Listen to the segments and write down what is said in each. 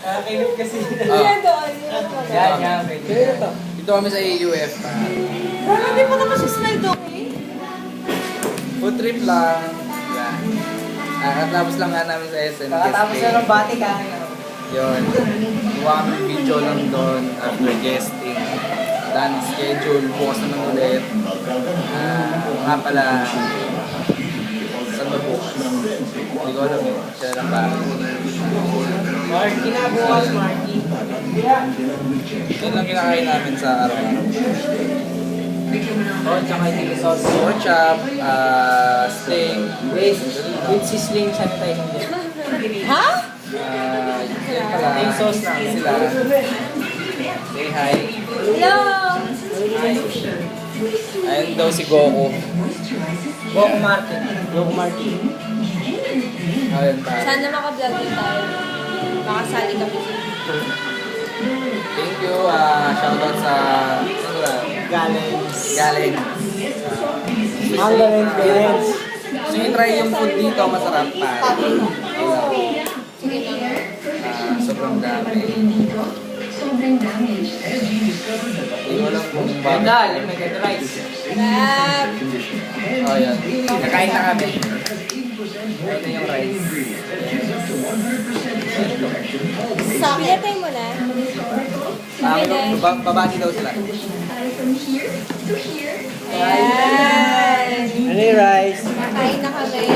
Nakakilig kasi. Yan doon. Yan, pwede. Dito kami sa AUF. Hindi pa naman siya smile doon eh. Food trip lang. Yan. Kakatapos lang nga namin sa SM. Kakatapos na ng bati ka. Yun. Gawa kami video lang doon after guesting. Done schedule. Bukas naman ulit. Nga pala. Saan ba bukas? Hindi ko alam eh. Siya lang ba? Marky na bukas, Marky. Yan lang kinakain namin sa araw-araw. Oh, tsaka yung sauce. Pork chop, steak, With sizzling sanitizing din. Ha? yan pala. Yung sauce na. Sila. Say hi. Hello! Ayun daw si Goku. Goku Marky. Goku Marky. Ayun tayo. Sana maka-vlog din tayo. Makasali kami. Thank you. Shoutout sa... Ano ba? Galing. Galing. Mandarin parents. So yung try yung food dito, masarap pa. Sige na. Sobrang dami. Hindi ko alam kung bakit. Dal, may ganda rice. Lab! Oh, yan. Nakain na kami. Ito yung rice. Sakitay mo na. Babati daw sila. Ayan. Ano yung rice? Nakain na kami.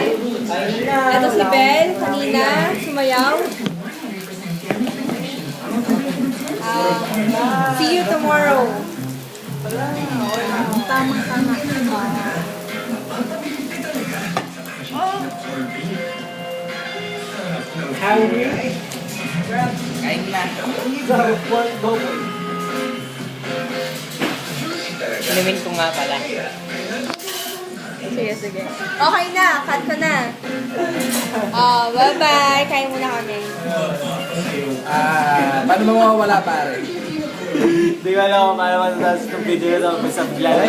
Ito si Bel, kanina, sumayaw. See you tomorrow. Tama. Hungry? Kain na. Inumin ko nga pala. Sige. Okay na, cut ko na. Bye-bye. Kain muna kami. Paano ba mawawala pare? Hindi ko alam kung paano masasabi itong video na ito. Basta bigla na